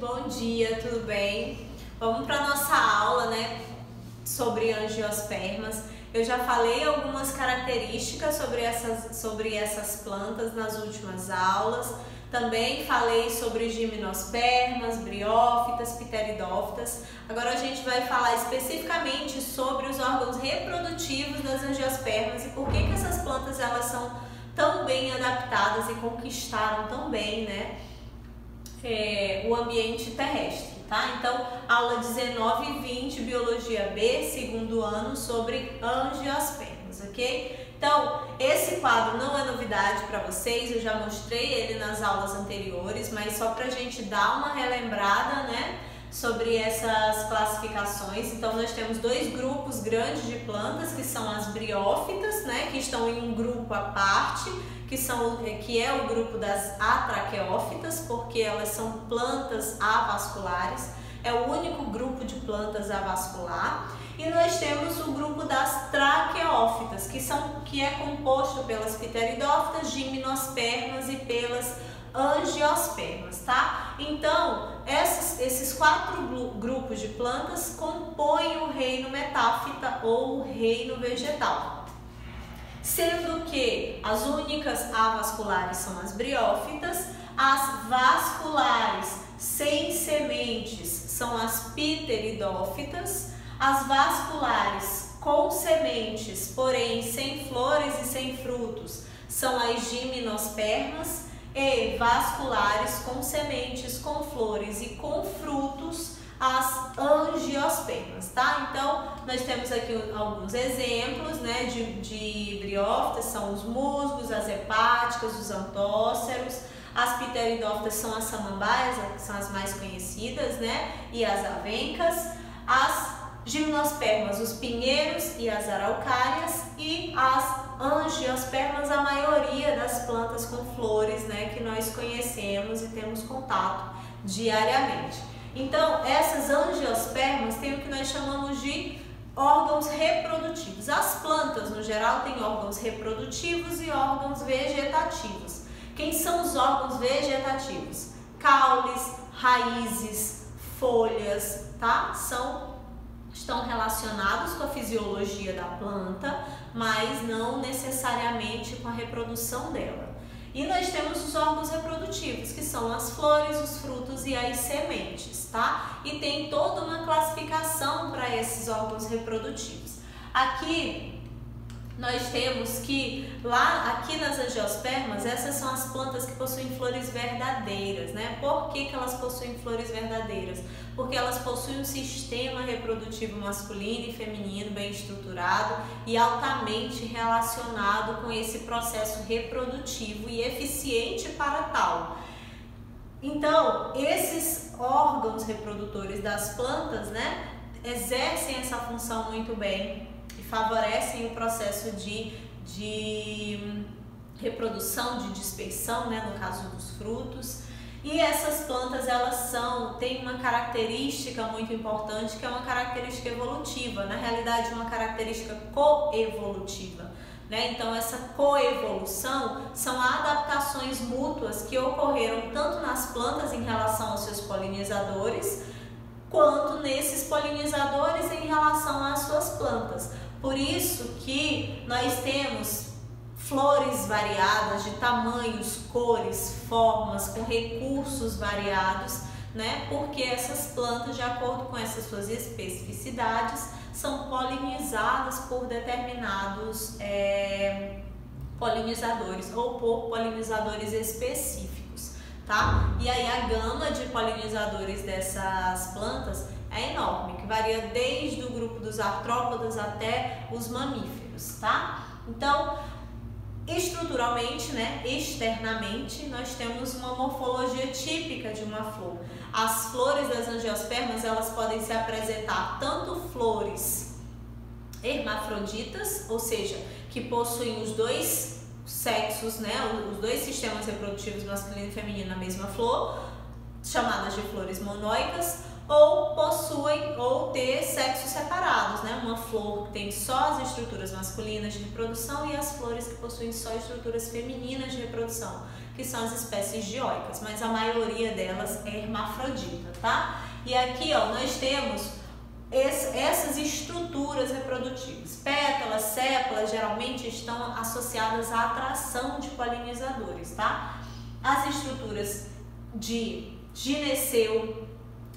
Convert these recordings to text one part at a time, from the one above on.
bom dia, tudo bem? Vamos para nossa aula, né, sobre angiospermas. Eu já falei algumas características sobre essas plantas nas últimas aulas. Também falei sobre gimnospermas, briófitas, pteridófitas. Agora a gente vai falar especificamente sobre os órgãos reprodutivos das angiospermas e por que essas plantas elas são tão bem adaptadas e conquistaram tão bem, né, o ambiente terrestre, tá? Então, aula 19 e 20, Biologia B, segundo ano, sobre angiospermas, ok? Então, esse quadro não é novidade para vocês, eu já mostrei ele nas aulas anteriores, mas só para a gente dar uma relembrada, né, sobre essas classificações. Então, nós temos dois grupos grandes de plantas, que são as briófitas, né, que estão em um grupo à parte, que é o grupo das atraqueófitas, porque elas são plantas avasculares, é o único grupo de plantas avascular. E nós temos o grupo das traqueófitas, que é composto pelas pteridófitas, gimnospermas e pelas angiospermas, tá? Então, esses quatro grupos de plantas compõem o reino metáfita ou o reino vegetal. Sendo que as únicas avasculares são as briófitas, as vasculares sem sementes são as pteridófitas, as vasculares com sementes, porém sem flores e sem frutos, são as gimnospermas, e vasculares com sementes, com flores e com frutos, as angiospermas, tá? Então, nós temos aqui alguns exemplos, né, de briófitas, são os musgos, as hepáticas, os antóceros. As pteridófitas são as samambaias, que são as mais conhecidas, né, e as avencas. As gimnospermas, os pinheiros e as araucárias, e as angiospermas, a maioria das plantas com flores, né, que nós conhecemos e temos contato diariamente. Então, essas angiospermas têm o que nós chamamos de órgãos reprodutivos. As plantas, no geral, têm órgãos reprodutivos e órgãos vegetativos. Quem são os órgãos vegetativos? Caules, raízes, folhas, tá? Estão relacionados com a fisiologia da planta, mas não necessariamente com a reprodução dela. E nós temos os órgãos reprodutivos, que são as flores, os frutos e as sementes, tá? E tem toda uma classificação para esses órgãos reprodutivos. Aqui nós temos que, aqui nas angiospermas, essas são as plantas que possuem flores verdadeiras, né? Por que elas possuem flores verdadeiras? Porque elas possuem um sistema reprodutivo masculino e feminino bem estruturado e altamente relacionado com esse processo reprodutivo e eficiente para tal. Então, esses órgãos reprodutores das plantas, né, exercem essa função muito bem e favorecem o processo de reprodução, de dispersão, né, no caso dos frutos. E essas plantas, elas têm uma característica muito importante, que é uma característica evolutiva, na realidade uma característica coevolutiva, né? Então, essa coevolução são adaptações mútuas que ocorreram tanto nas plantas em relação aos seus polinizadores, quanto nesses polinizadores em relação às suas plantas. Por isso que nós temos flores variadas, de tamanhos, cores, formas, com recursos variados, né? Porque essas plantas, de acordo com essas suas especificidades, são polinizadas por determinados polinizadores ou por polinizadores específicos, tá? E aí a gama de polinizadores dessas plantas é enorme, que varia desde o grupo dos artrópodas até os mamíferos, tá? Então, estruturalmente, né, externamente, nós temos uma morfologia típica de uma flor. As flores das angiospermas, elas podem se apresentar tanto flores hermafroditas, ou seja, que possuem os dois sexos, né, os dois sistemas reprodutivos masculino e feminino na mesma flor, chamadas de flores monóicas, ou possuem ou ter sexos separados, né? Uma flor que tem só as estruturas masculinas de reprodução e as flores que possuem só estruturas femininas de reprodução, que são as espécies dioicas, mas a maioria delas é hermafrodita, tá? E aqui, ó, nós temos essas estruturas reprodutivas. Pétalas, sépalas geralmente estão associadas à atração de polinizadores, tá? As estruturas de gineceu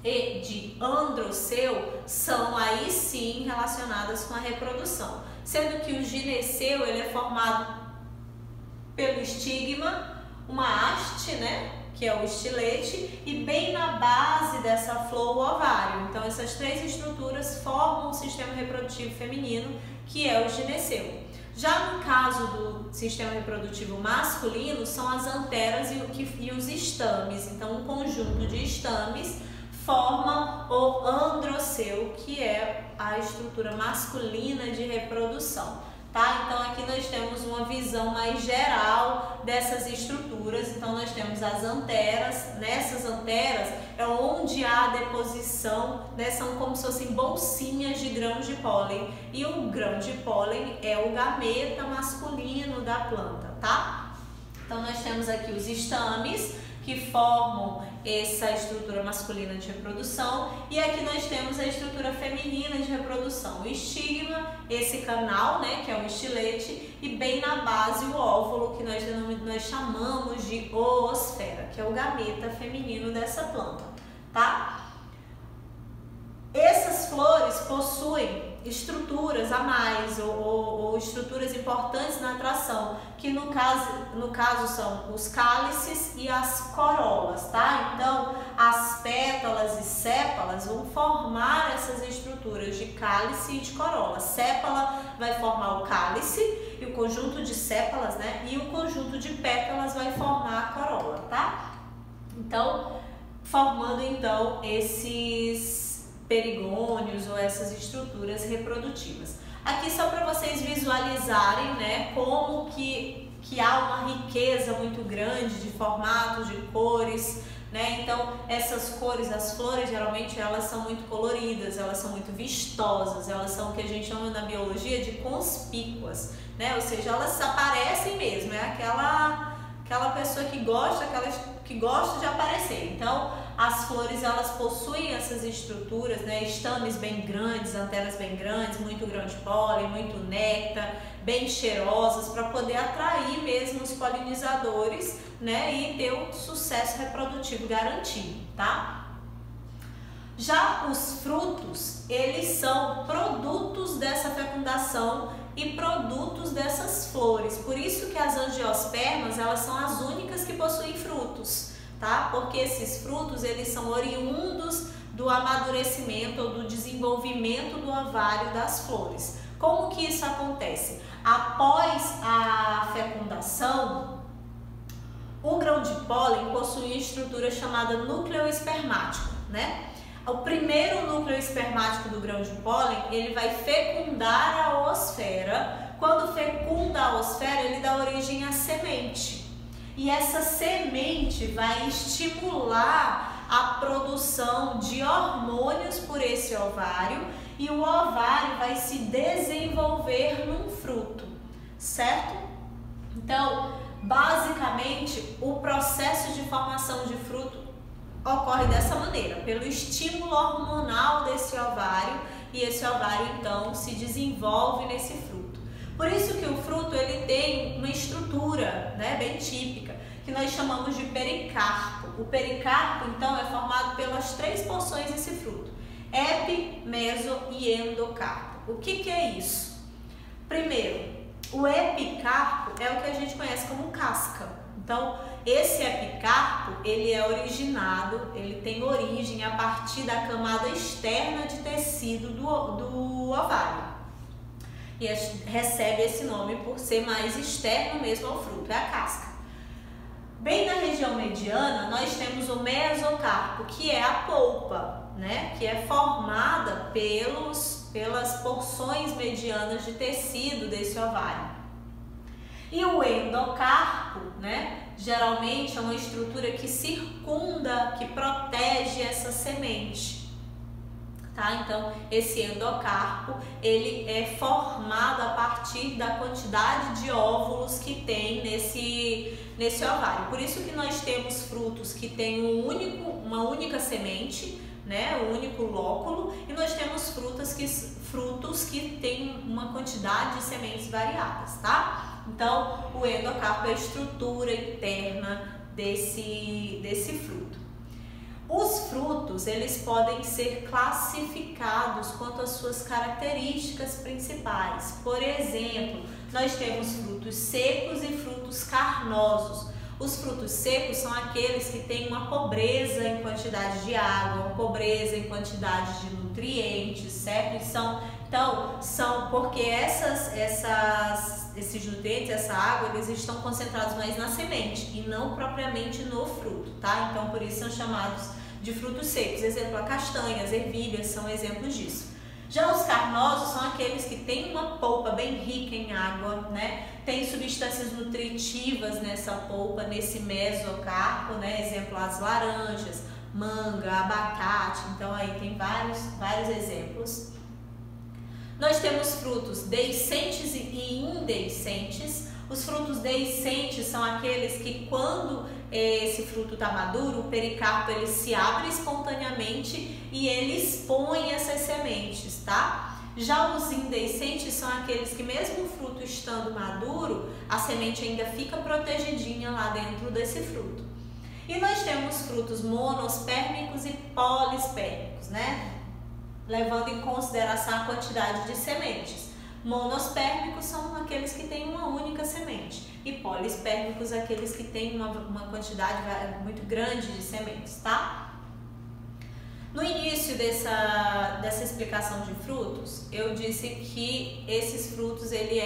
e de androceu são aí sim relacionadas com a reprodução, sendo que o gineceu ele é formado pelo estigma, uma haste, né, que é o estilete, e bem na base dessa flor o ovário. Então essas três estruturas formam o sistema reprodutivo feminino, que é o gineceu. Já no caso do sistema reprodutivo masculino, são as anteras e os estames. Então um conjunto de estames forma o androceu, que é a estrutura masculina de reprodução, tá? Então aqui nós temos uma visão mais geral dessas estruturas. Então nós temos as anteras. Nessas anteras é onde há a deposição, né? São como se fossem bolsinhas de grãos de pólen, e o grão de pólen é o gameta masculino da planta, tá? Então nós temos aqui os estames, que formam essa estrutura masculina de reprodução, e aqui nós temos a estrutura feminina de reprodução, o estigma, esse canal, né, que é o estilete, e bem na base o óvulo, que nós chamamos de oosfera, que é o gameta feminino dessa planta, tá? Essas flores possuem estruturas a mais ou estruturas importantes na atração, que no caso são os cálices e as corolas, tá? Então as pétalas e sépalas vão formar essas estruturas de cálice e de corola. Sépala vai formar o cálice e o conjunto de sépalas, né? E o conjunto de pétalas vai formar a corola, tá? Então, formando então esses perigônios ou essas estruturas reprodutivas. Aqui só para vocês visualizarem, né, como que há uma riqueza muito grande de formatos, de cores, né? Então essas cores, as flores geralmente elas são muito coloridas, elas são muito vistosas, elas são o que a gente chama na biologia de conspícuas, né? Ou seja, elas aparecem mesmo, é aquela pessoa que gosta de aparecer. Então as flores elas possuem essas estruturas, né? Estames bem grandes, anteras bem grandes, muito grão de pólen, muito néctar, bem cheirosas, para poder atrair mesmo os polinizadores, né? E ter um sucesso reprodutivo garantido, tá? Já os frutos, eles são produtos dessa fecundação e produtos dessas flores. Por isso que as angiospermas, elas são as únicas que possuem frutos, tá? Porque esses frutos, eles são oriundos do amadurecimento ou do desenvolvimento do ovário das flores. Como que isso acontece? Após a fecundação, o grão de pólen possui uma estrutura chamada núcleo espermático, né? O primeiro núcleo espermático do grão de pólen, ele vai fecundar a oosfera. Quando fecunda a oosfera, ele dá origem à semente. E essa semente vai estimular a produção de hormônios por esse ovário, e o ovário vai se desenvolver num fruto, certo? Então, basicamente, o processo de formação de fruto ocorre dessa maneira, pelo estímulo hormonal desse ovário, e esse ovário então se desenvolve nesse fruto. Por isso que o fruto ele tem uma estrutura, né, bem típica, que nós chamamos de pericarpo. O pericarpo então é formado pelas três porções desse fruto: epi, meso e endocarpo. O que é isso? Primeiro, o epicarpo é o que a gente conhece como casca. Então, esse epicarpo, ele é originado, ele tem origem a partir da camada externa de tecido do ovário. E recebe esse nome por ser mais externo mesmo ao fruto, é a casca. Bem na região mediana, nós temos o mesocarpo, que é a polpa, né? Que é formada pelas porções medianas de tecido desse ovário. E o endocarpo, né? Geralmente é uma estrutura que circunda, que protege essa semente, tá? Então, esse endocarpo, ele é formado a partir da quantidade de óvulos que tem nesse ovário. Por isso que nós temos frutos que têm uma única semente, né? Um único lóculo, e nós temos frutos que têm uma quantidade de sementes variadas, tá? Então, o endocarpo é a estrutura interna desse fruto. Os frutos, eles podem ser classificados quanto às suas características principais. Por exemplo, nós temos frutos secos e frutos carnosos. Os frutos secos são aqueles que têm uma pobreza em quantidade de água, uma pobreza em quantidade de nutrientes, certo? São porque esses nutrientes, essa água, eles estão concentrados mais na semente e não propriamente no fruto, tá? Então, por isso são chamados de frutos secos. Exemplo, a castanha, as ervilhas são exemplos disso. Já os carnosos são aqueles que têm uma polpa bem rica em água, né? Tem substâncias nutritivas nessa polpa, nesse mesocarpo, né? Exemplo, as laranjas, manga, abacate. Então, aí tem vários exemplos. Nós temos frutos deiscentes e indeiscentes. Os frutos deiscentes são aqueles que, quando esse fruto está maduro, o pericarpo ele se abre espontaneamente e ele expõe essas sementes, tá? Já os indeiscentes são aqueles que, mesmo o fruto estando maduro, a semente ainda fica protegidinha lá dentro desse fruto. E nós temos frutos monospérmicos e polispérmicos, né? Levando em consideração a quantidade de sementes. Monospérmicos são aqueles que têm uma única semente e polispérmicos aqueles que têm uma quantidade muito grande de sementes, tá? No início dessa explicação de frutos, eu disse que esses frutos eles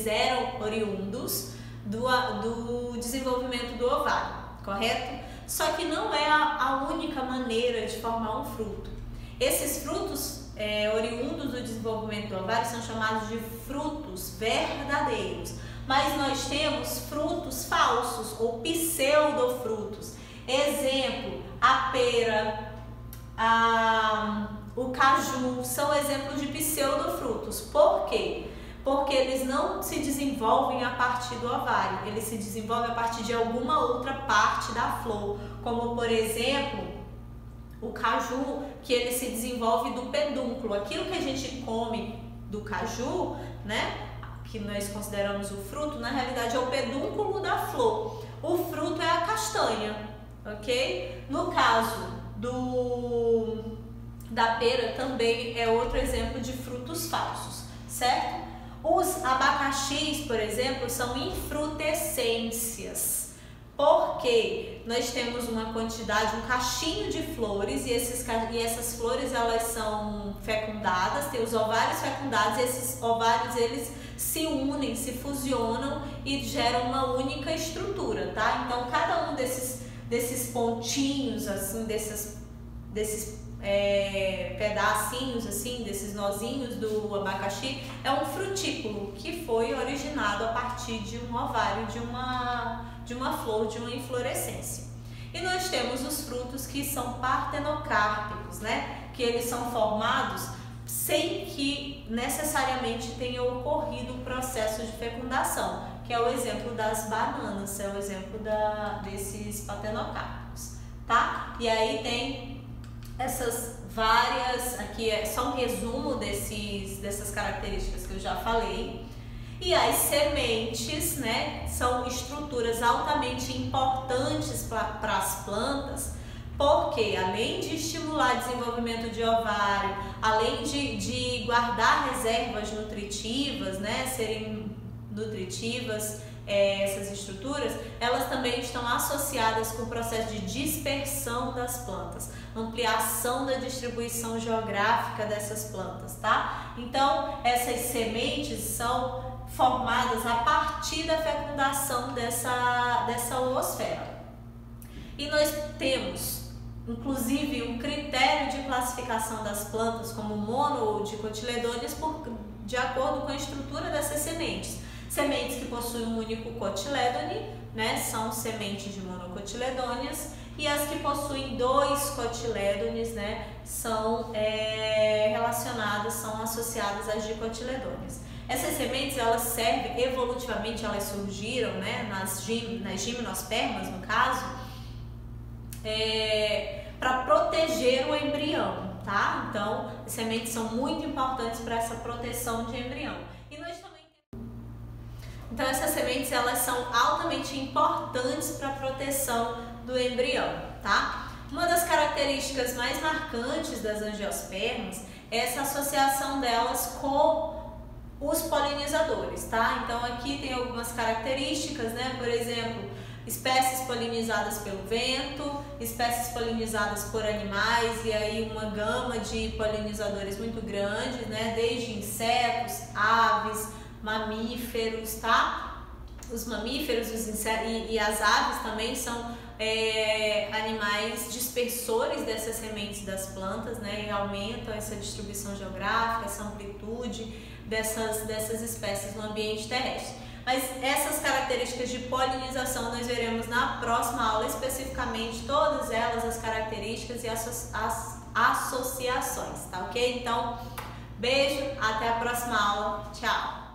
eram oriundos do desenvolvimento do ovário, correto? Só que não é a única maneira de formar um fruto. Esses frutos oriundos do desenvolvimento do ovário são chamados de frutos verdadeiros, mas nós temos frutos falsos ou pseudofrutos. Exemplo, a pera, o caju são exemplos de pseudofrutos. Por quê? Porque eles não se desenvolvem a partir do ovário, eles se desenvolvem a partir de alguma outra parte da flor, como por exemplo o caju, que ele se desenvolve do pedúnculo. Aquilo que a gente come do caju, né, que nós consideramos o fruto, na realidade é o pedúnculo da flor. O fruto é a castanha, ok? No caso da pera também é outro exemplo de frutos falsos, certo? Os abacaxis, por exemplo, são infrutescências. Porque nós temos uma quantidade, um cachinho de flores e essas flores elas são fecundadas, tem os ovários fecundados e esses ovários eles se unem, se fusionam e geram uma única estrutura, tá? Então cada um desses pontinhos, assim, desses pedacinhos, assim, desses nozinhos do abacaxi é um frutículo que foi originado a partir de um ovário, de uma flor, de uma inflorescência. E nós temos os frutos que são partenocárpicos, né? Que eles são formados sem que necessariamente tenha ocorrido o processo de fecundação, que é o exemplo das bananas, é o exemplo desses partenocárpicos, tá? E aí tem essas várias, aqui é só um resumo dessas características que eu já falei. E as sementes, né, são estruturas altamente importantes para as plantas, porque além de estimular o desenvolvimento de ovário, além de guardar reservas nutritivas, né, serem nutritivas, essas estruturas, elas também estão associadas com o processo de dispersão das plantas, ampliação da distribuição geográfica dessas plantas, tá? Então, essas sementes são formadas a partir da fecundação dessa oosfera. E nós temos, inclusive, um critério de classificação das plantas como mono ou dicotiledôneas de acordo com a estrutura dessas sementes. Sementes que possuem um único cotilédone, né, são sementes de monocotiledôneas, e as que possuem 2 cotilédones, né, são relacionadas, são associadas às dicotiledôneas. Essas sementes, elas servem evolutivamente, elas surgiram, né, nas gimnospermas, no caso, para proteger o embrião, tá? Então, as sementes são muito importantes para essa proteção de embrião. E nós também Então, essas sementes, elas são altamente importantes para a proteção do embrião, tá? Uma das características mais marcantes das angiospermas é essa associação delas com os polinizadores, tá? Então, aqui tem algumas características, né? Por exemplo, espécies polinizadas pelo vento, espécies polinizadas por animais, e aí uma gama de polinizadores muito grande, né? Desde insetos, aves, mamíferos, tá? Os mamíferos e as aves também são animais dispersores dessas sementes das plantas, né? E aumentam essa distribuição geográfica, essa amplitude dessas espécies no ambiente terrestre. Mas essas características de polinização nós veremos na próxima aula, especificamente todas elas, as características e as associações, tá ok? Então, beijo, até a próxima aula, tchau!